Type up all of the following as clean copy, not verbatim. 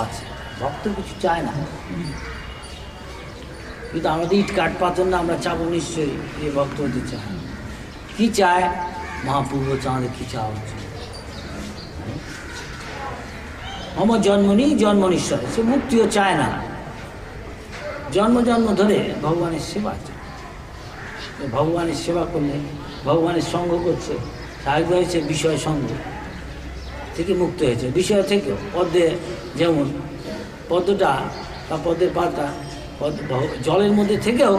আছে, ভক্ত কিছু চায় না, কিন্তু আমাদের ইট কাঠ পাথর না, আমরা চাবো নিশ্চয়ই এ ভক্ত হতে চায়। কি চায় মহাপ্রভু আমাদের কি চাওয়া উচিত? আমার জন্মনি জন্মনিশ্বর, সে মুক্তিও চায় না, জন্ম জন্ম ধরে ভগবানের সেবা চায়। ভগবানের সেবা করলে ভগবানের সঙ্গ করছে, সাহায্য হয়েছে বিষয় সঙ্গ থেকে মুক্ত হয়েছে। বিষয় থেকে পদ্মে, যেমন পদ্মটা বা পদ্মের পাতা জলের মধ্যে থেকেও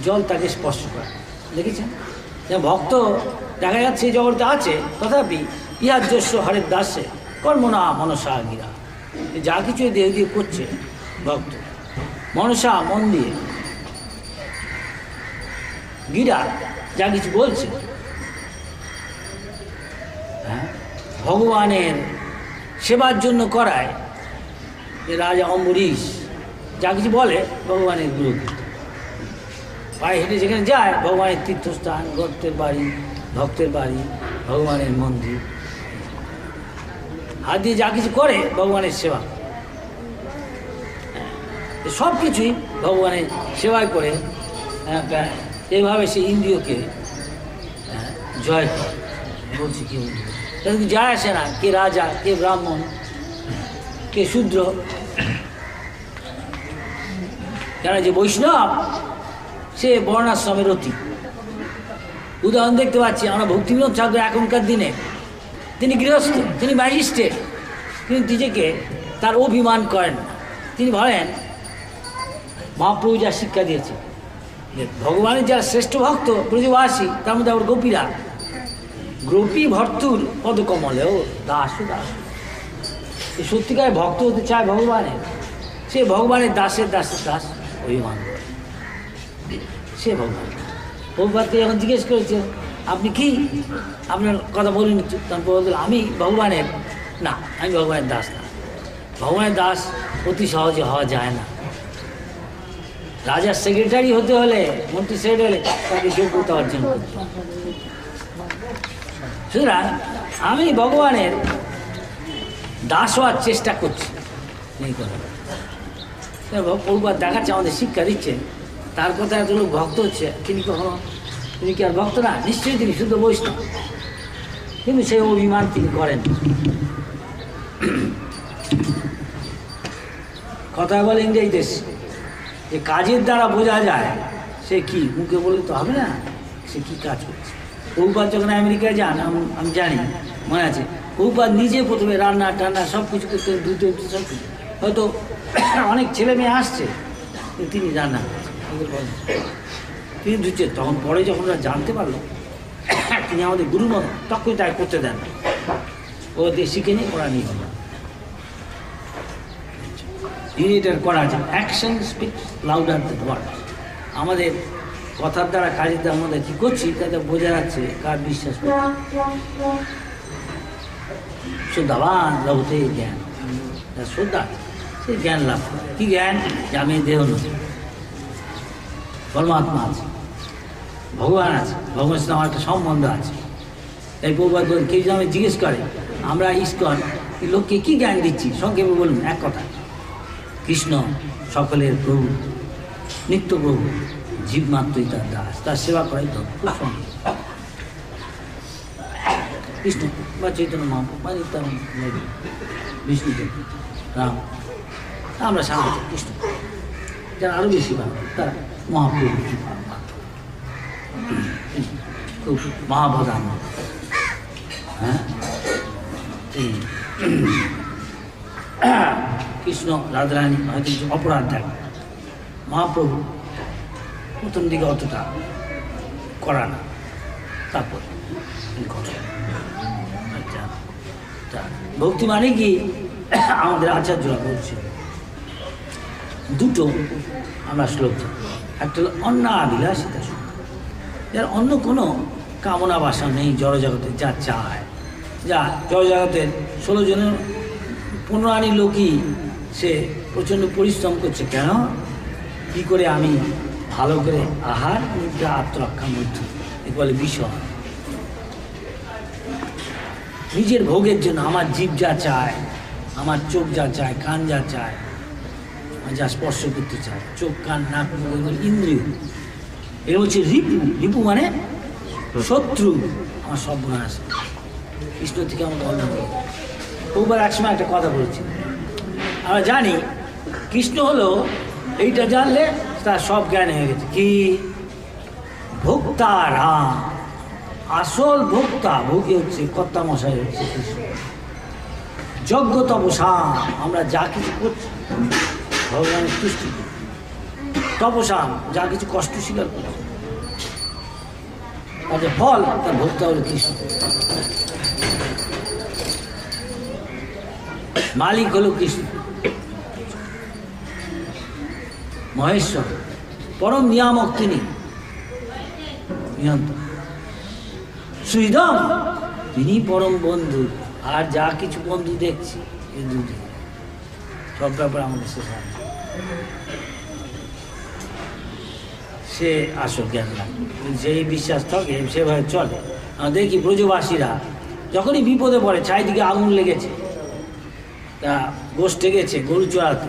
জল তাকে স্পর্শ করে, দেখেছেন? যে ভক্ত দেখা যাচ্ছে এই জগতে আছে, তথাপি ইহার যস্য হরের দাসে কর্মনা মনসা গিরা, যা কিছু দেহ দিয়ে করছে ভক্ত, মনসা মন দিয়ে, গিরা যা কিছু বলছে, হ্যাঁ, ভগবানের সেবার জন্য করায়। যে রাজা অম্বরীশ যা কিছু বলে ভগবানের বিরুদ্ধে, পায়ে হেঁটে যেখানে যায় ভগবানের তীর্থস্থান, ভক্তের বাড়ি, ভক্তের বাড়ি, ভগবানের মন্দির, হাত দিয়ে যা কিছু করে ভগবানের সেবা, সব কিছুই ভগবানের সেবায় করে। এইভাবে সে ইন্দ্রিয়কে জয় করে। বলছি কি কিন্তু যায় আসে না কে রাজা, কে ব্রাহ্মণ, কে শূদ্র, কেন যে বৈষ্ণব সে বর্ণাশ্রমের অতীত। উদাহরণ দেখতে পাচ্ছি আমরা ভক্তিবিনোদ ঠাকুর এখনকার দিনে, তিনি গৃহস্থ, তিনি ম্যাজিস্ট্রেট, তিনি নিজেকে তার অভিমান করেন না। তিনি বলেন মহাপ্রভু যা শিক্ষা দিয়েছে, যে ভগবানের যারা শ্রেষ্ঠ ভক্ত ব্রজবাসী, তার মধ্যে আবার গোপীরা, গোপী ভর্তুর পদকমলেও দাস দাস, সত্যিকার ভক্ত হতে চায় ভগবানের, সে ভগবানের দাসের দাসের দাস অভিমান করে, সে ভগবান। প্রভুপাদকে যখন জিজ্ঞেস করেছে আপনি কি, আপনার কথা বলিনি, তখন প্রভু বলল আমি ভগবানের না, আমি ভগবানের দাস না। ভগবানের দাস অতি সহজে হওয়া যায় না। রাজার সেক্রেটারি হতে হলে, মন্ত্রী সেক্রেটারি হলে তাকে যোগ্যতা অর্জন করতে হবে। সুতরাং আমি ভগবানের দাস হওয়ার চেষ্টা করছি, এই কথা প্রভুপাদ দেখাচ্ছে, আমাদের শিক্ষা দিচ্ছে। তার কথা এত লোক ভক্ত হচ্ছে, তিনি কখনো, তিনি কি আর ভক্ত না? নিশ্চয়ই তিনি শুদ্ধ বৈষ্ণব, কিন্তু সেই অভিমান তিনি করেন। কথা বলে ইংরেজিতে যে কাজের দ্বারা বোঝা যায় সে কি, মুখে বলে তো হবে না সে কি কাজ করছে। প্রভুপাদ যখন আমেরিকায় যান, আমি জানি, মনে আছে, প্রভুপাদ নিজে প্রথমে রান্না টান্না সব কিছু করতে, ধুতে সব কিছু, হয়তো অনেক ছেলে মেয়ে আসছে, তিনি রান্না করছেন, তিনি ধুচ্ছে। তখন পরে যখন ওরা জানতে পারলো তিনি আমাদের গুরুর মতো, তখন তাই করতে দেন, ওদের শিখে নিয়ে ওরা নিয়ে যান। ইউনিটার করা আছে, অ্যাকশন স্পিক্স লাউডার দ্যান ওয়ার্ডস। আমাদের কথার দ্বারা, কাজের দ্বারা আমাদের কী করছি তাতে বোঝা যাচ্ছে কার বিশ্বাস করছে। শ্রদ্ধাবান লভতে জ্ঞান, শ্রদ্ধা সে জ্ঞান লাভ করে। কী জ্ঞান? যে আমি দেহ নই, পরমাত্মা আছে, ভগবান আছে, ভগবানের সাথে আমার একটা সম্বন্ধ আছে। এই প্রভুপাদ কেউ যদি আমি জিজ্ঞেস করে আমরা ইস্কন লোককে কী জ্ঞান দিচ্ছি, সংক্ষেপে বলুন এক কথা, কৃষ্ণ সকলের প্রভু, নিত্য প্রভু, জীবমাত্রই তার দাস, তার সেবা করাই তো খুব সঙ্গে। কৃষ্ণ বা চৈতন্য মহাপ্রভু বা নিত্যানন্দ, বিষ্ণুদেব, রাম, আমরা সামনে কৃষ্ণ, যারা আরও বেশি ভালো তারা মহাপ্রভু, খুব মহাপ্রধান। হ্যাঁ, কৃষ্ণ রাধারানী হয়তো কিছু অপরাধ থাকে, মহাপ্রভু প্রথম দিকে অতটা করা না, তারপর আচ্ছা, ভক্তি মানে কি আমাদের আচার্যরা বলছে দুটো আমরা শ্লোক, একটা হলো অন্নাভিলাষিতা, যার অন্য কোনো কামনা বাসা নেই জড়জগতে, যা চায়, যা জড়জগতের 16 জনের 15 আনি লোকই সে প্রচণ্ড পরিশ্রম করছে, কেন কী করে আমি ভালো করে আহার নিদ্রা আত্মরক্ষার মধ্যে, এ বলে বিষয়। নিজের ভোগের জন্য আমার জীব যা চায় আমার চোখ যা চায়, কান যা চায়, যা স্পর্শ করতে চায়, চোখ কান নাক ইন্দ্রিয়, এর হচ্ছে রিপু। রিপু মানে শত্রু, আমার সব গুণ আছে কৃষ্ণ থেকে আমাকে অন্য করে। ওবার একসময় একটা কথা বলেছি, আমরা জানি কৃষ্ণ হলো, এইটা জানলে তার সব জ্ঞান হয়ে গেছে। কি ভোক্তা রাম, আসল ভোক্তা, ভোগী হচ্ছে কর্তা মশাই হচ্ছে কৃষ্ণ। যজ্ঞ তপসা, আমরা যা কিছু করছি ভগবানের তুষ্টি, তপসা যা কিছু কষ্ট স্বীকার করছি, তাদের ফল তার ভোক্তা হল কৃষ্ণ। মালিক হল কৃষ্ণ, মহেশ্বর, পরম নিয়ামক তিনি, নিয়ন্ত্রণ। সুহৃদম, তিনি পরম বন্ধু। আর যা কিছু বন্ধু দেখছি এই দুদিন সব ব্যাপারে আমাদের সে আসল জ্ঞান লাগে, যেই বিশ্বাস থাকে সেভাবে চলে। দেখি ব্রজবাসীরা যখনই বিপদে পড়ে, চারিদিকে আগুন লেগেছে, তা গোষ্ঠে গেছে গরু চড়াতে,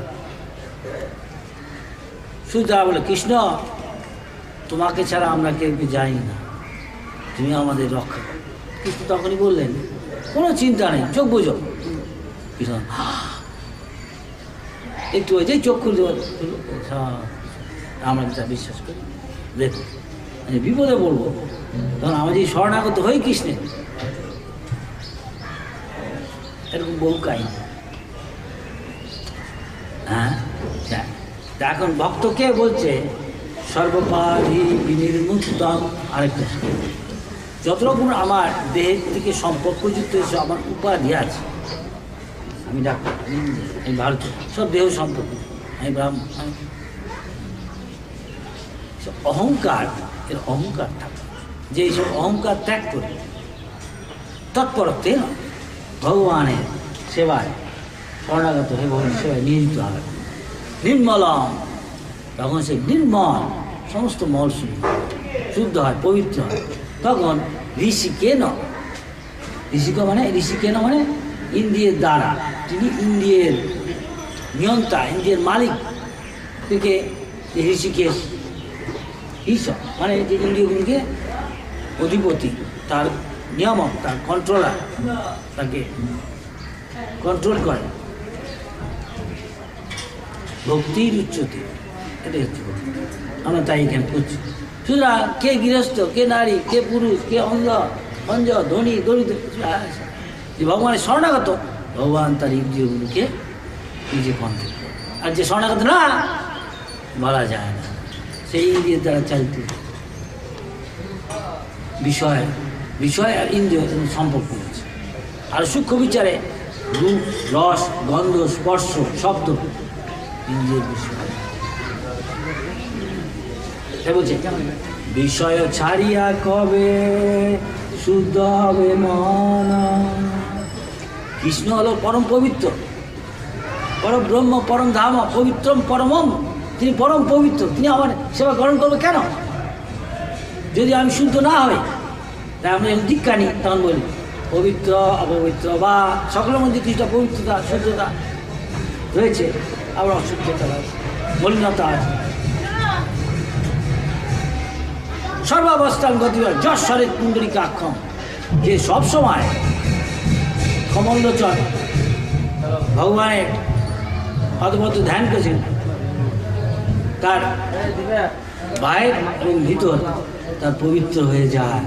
শুধু তারা বলে কৃষ্ণ তোমাকে ছাড়া আমরা কেউ জানি না, তুমি আমাদের রক্ষা করো। কৃষ্ণ তখনই বললেন কোনো চিন্তা নেই, চোখ বোঝো। কৃষ্ণ একটু ওই যে চোখ খুলতে আমরা তা বিশ্বাস করি। দেখো বিপদে পড়বো তখন আমরা যদি শরণাগত হই কৃষ্ণের, এরকম বহু কাহিনী। হ্যাঁ, এখন ভক্তকে বলছে সর্বপারি বিনির্মুক্তম। আরেকটা যত রকম আমার দেহের থেকে সম্পর্কযুক্ত আমার উপাধি আছে, আমি ডাক্তার, আমি ভারতীয়, সব দেহ সম্পর্ক, আমি ব্রাহ্মণ, অহংকার, এর অহংকার থাকে, যে এইসব অহংকার ত্যাগ করে তৎপরতে ভগবানের সেবায় শরণাগত হয়ে ভগবানের সেবায় নিয়োজিত হয়। নির্মলম, তখন সে নির্মল, সমস্ত মল শুদ্ধ হয়, পবিত্র হয়। তখন ঋষিকেন, ঋষিকেন মানে ইন্দ্রিয়ের দ্বারা, তিনি ইন্দ্রিয়ের নিয়ন্ত্রা, ইন্দ্রিয়ের মালিক থেকে ঋষিকেশ, ঈশ্বর মানে যে ইন্দ্রিয়গুলিকে অধিপতি, তার নিয়ামক, তার কন্ট্রোলার, তাকে কন্ট্রোল করে। ভক্তির উচ্চতি, এটাই হচ্ছে ভক্তি। আমরা তাই এখানে করছি। সুতরাং কে গৃহস্থ, কে নারী, কে পুরুষ, কে অঞ্জ, ধনী, দরিদ্র, যে ভগবানের শরণাগত, ভগবান তার ইন্দ্রিয়গুলিকে নিজে কন্ট্রোল করে। আর যে শরণাগত না, বলা যায় না, সেই ইন্দ্রিয়ের দ্বারা চালিত। বিষয় আর ইন্দ্রিয় সম্পর্ক রয়েছে। আর সূক্ষ্ম বিচারে রূপ, রস, গন্ধ, স্পর্শ, শব্দ ইন্দ্রিয়ের বিষয়। বলছে বিষয় ছাড়িয়া কবে শুদ্ধ হবে মন। কৃষ্ণ হলো পরম পবিত্র, পরম ব্রহ্ম, পরম ধাম, পবিত্রম পরমম, তিনি পরম পবিত্র। তিনি আমার সেবা গ্রহণ করবে কেন? যদি আমি শুদ্ধ না হই, তাই আমরা যখন দীক্ষা নিই তখন বলি পবিত্র, অপবিত্র, বা সকলের মধ্যে কিছুটা পবিত্রতা, শুদ্ধতা রয়েছে, আবার অশুদ্ধতা আছে, মলিনতা আছে। সর্বাবস্থান গতি যশ্বরের কুণ্ডলিকা আক্ষম, যে সবসময় কমলোচন ভগবানের অদ্ভুত ধ্যান করেছেন, তার বাইর এবং ভিতর তার পবিত্র হয়ে যায়।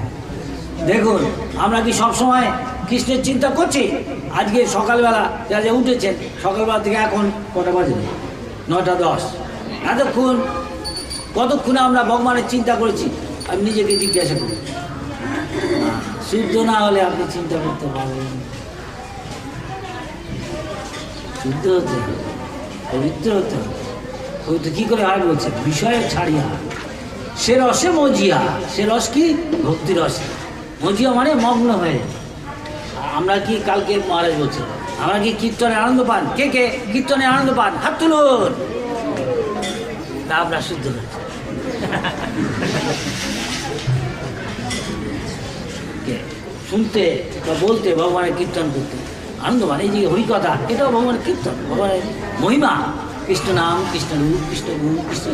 দেখুন আমরা কি সবসময় কৃষ্ণের চিন্তা করছি? আজকে সকালবেলা যারা উঠেছেন, সকালবেলা থেকে এখন কটা বাজে? 9:10। এতক্ষণ কতক্ষণে আমরা ভগবানের চিন্তা করেছি? আমি নিজেকে জিজ্ঞাসা করি। শুদ্ধ না হলে আপনি চিন্তা করতে পারবেন। শুদ্ধ হতে হবে, পবিত্র হতে হবে। পবিত্র কী করে হয় বলছে? বিষয়ে ছাড়িয়া সে রসে মজিয়া। সে রস কি? ভক্তি রস। মজিয়া মানে মগ্ন হয়ে। আমরা কি কালকে মহারাজ বলছে, আমরা কি কীর্তনে আনন্দ পান? কে কে কীর্তনে আনন্দ পান? হাত তুলুন। তা আমরা শুদ্ধ হচ্ছে। শুনতে বা বলতে, ভগবানের কীর্তন করতে আনন্দবান, এই যে হরিকথা, এটাও ভগবানের কীর্তন, ভগবানের মহিমা। কৃষ্ণ নাম, কৃষ্ণ রূপ, কৃষ্ণ গুণ, কৃষ্ণ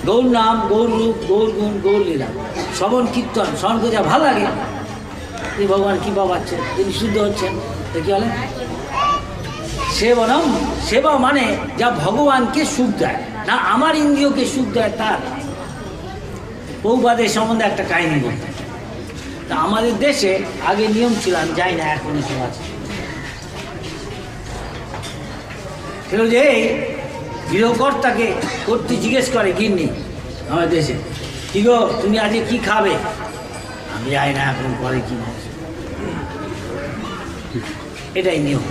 গৌর নাম, গৌর রূপ, গৌর গুণ, গৌর লীলা, শ্রবণ কীর্তন শ্রবণ করে যা ভালো লাগে, এই ভগবান কৃপা পাচ্ছেন, তিনি শুদ্ধ হচ্ছেন। তো কী বলে সেবনম, সেবা মানে যা ভগবানকে সুখ দেয়, না আমার ইন্দ্রিয়কে সুখ দেয় তার। প্রভুপাদের সম্বন্ধে একটা কাহিনী বলতে, তা আমাদের দেশে আগে নিয়ম ছিল, আমি যাই না এখনো সব আছে, সেটা যে গৃহকর্তাকে কর্তৃ জিজ্ঞেস করে গিন্নি আমাদের দেশে, কি গো তুমি আজকে কি খাবে, আমি যাই না এখন পরে কি না, এটাই নিয়ম।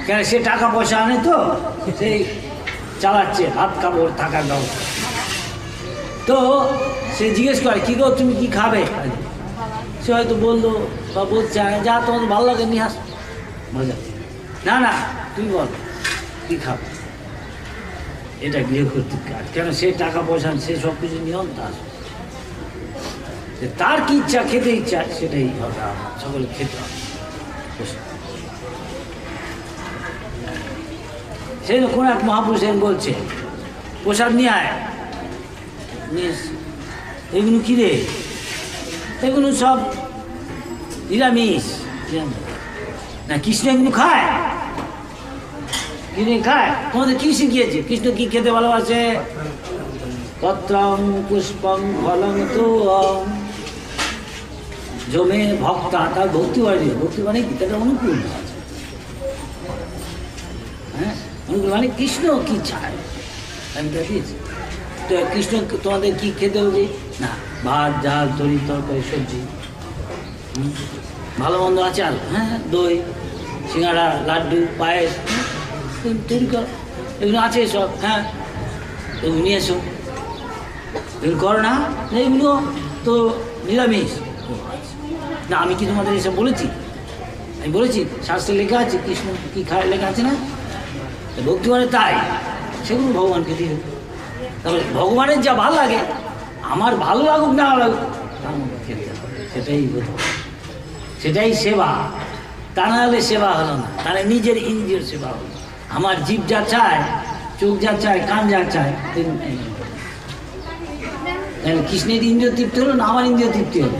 কেন সে টাকা পয়সা আনে তো, সেই চালাচ্ছে ভাত কাপড় থাকার ব্যবস্থা। তো সে জিজ্ঞেস করে কি গো তুমি কি খাবে, সে হয়তো বললো বা বলছে যা তোমার ভালো লাগে নিয়ে আস, মজা না না তুমি বল কী খাবে। এটা গৃহকর্তৃক কাজ, কেন সে টাকা পয়সা, সে সব কিছু নিয়ম তার কি ইচ্ছা, খেতে ইচ্ছা সেটাই হবে, সকলে খেতে হবে। সেই কোন এক মহাপুরুষ বলছে প্রসাদ নিয়ে আয়, এগুলো কী রে, এগুলো সব নিরামিষ না, কৃষ্ণ এগুলো খায়, কৃষ্ণ খায়, তোমাদের কী শিখিয়েছে, কৃষ্ণ কি খেতে ভালোবাসে, পত্রং পুষ্পং ফলং তো জমে ভক্তা, তার ভক্তি বাড়ি, ভক্তি মানে কি, তাদের অনুকূল, হ্যাঁ অনুকূল মানে কৃষ্ণ কি চায়, আমি দেখিয়েছি। তো কৃষ্ণ তোমাদের কি খেতে হবে না, ভাত ডাল তরি তরকারি সবজি, ভালো মন্দ আচার, হ্যাঁ দই সিঙ্গাড়া লাড্ডু পায়েস তৈরি করো, এগুলো আছে সব, হ্যাঁ এগুলো নিয়ে এসো, এগুলো করো না, এগুলো তো নিরামিষ। না আমি কি তোমাদের এসব বলেছি, আমি বলেছি শাস্ত্রে লেখা আছে কৃষ্ণ কি খায়, লেখা আছে না, ভক্তি মানে তাই, সেগুলো ভগবানকে দিয়ে, তারপরে ভগবানের যা ভালো লাগে, আমার ভালো লাগুক না লাগুক তার মধ্যে খেতে হবে, সেটাই বোধ, সেটাই সেবা। তা না হলে সেবা হলো না, তাহলে নিজের ইন্দ্রিয়ের সেবা হলো। আমার জিভ যা চায়, চোখ যা চায়, কান যা চায়, তাহলে কৃষ্ণের ইন্দ্রিয় তৃপ্তি হলো না, আমার ইন্দ্রিয় তৃপ্তি হলো,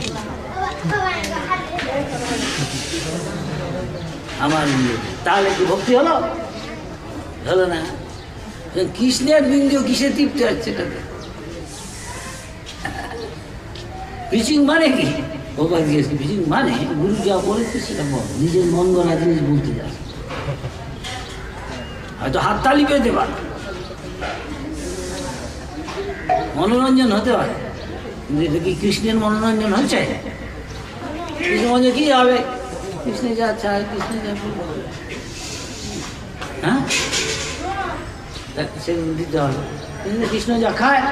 আমার ইন্দ্রিয়, তাহলে কি ভক্তি হলো, হলো না। কৃষ্ণের ইন্দ্রিয় কিসের তৃপ্তি হচ্ছে, এটাতে পিচিং মানে কি, ভগবান দিয়েছে পিচিং মানে গুরু যা বলেছে সেটা বল, নিজের মন গড়া জিনিস বলতে যাস, হয়তো হাততালি পেতে পারে, মনোরঞ্জন হতে পারে, কিন্তু এটা কি কৃষ্ণের মনোরঞ্জন হচ্ছে, কৃষ্ণ মনে কি হবে, কৃষ্ণ যা চায়, কৃষ্ণ যা বলবে, হ্যাঁ সেগুলো দিতে হবে, কৃষ্ণ যা খায়,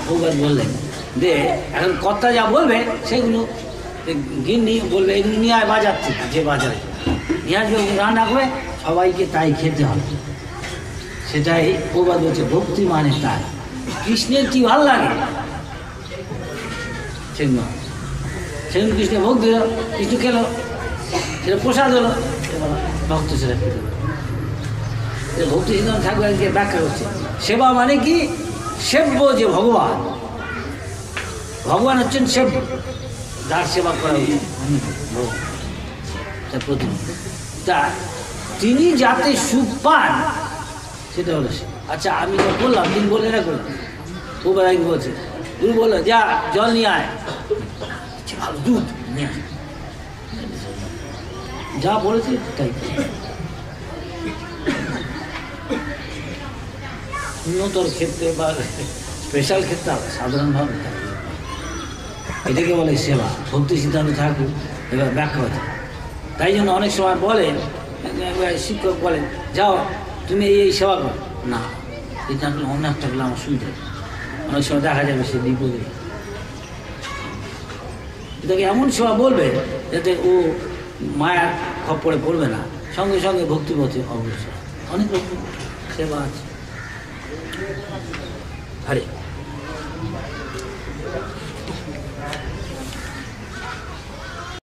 ভগবান বললেন দে, এখন কর্তা যা বলবে সেগুলো গিন্নি বলবে এগুলো নিয়ে আয় বাজার থেকে, যে বাজারে নিয়ে আসবে রান্না করে সবাইকে তাই খেতে হবে, সেটাই ভগবান বলছে ভক্তি মানে তাই। কৃষ্ণের কি ভালো লাগে সেগুলো, সেগুলো কৃষ্ণ ভোগ দিল, কৃষ্ণ খেলো, সেটা প্রসাদ হলো, ভক্ত সেটা খেতে হবে। ভক্তি সিদ্ধান্ত ঠাকুর আজকে ব্যাখ্যা করছে, সেবা মানে কি, সেব্য যে ভগবান, ভগবান হচ্ছেন সেব্য, যার সেবা করা উচিত তা তিনি যাতে সুখ পান সেটা হলো সে। আচ্ছা আমি তো বললাম, তিনি বলে না করলাম, খুবই বলছে, গুরু বললো যা জল নিয়ে আয়, ভালো দুধ নিয়ে আয়, যা বলেছে তাই, উন্নতর ক্ষেত্রে বা স্পেশাল ক্ষেত্রে সাধারণভাবে এটাকে বলে সেবা। ভক্তি সিদ্ধান্ত ঠাকুর এবার ব্যাখ্যা হচ্ছে, তাই জন্য অনেক সময় বলেন শিক্ষক বলেন যাও তুমি এই সেবা করো না, এটা অন্য একটা গেলে আমার সুবিধা, অনেক সময় দেখা যাবে সে বিপদে, এটাকে এমন সেবা বলবে যাতে ও মায়ার খপ্পরে পড়বে না, সঙ্গে সঙ্গে ভক্তিপথে অগ্রসর। অনেক রকম সেবা আছে। হরে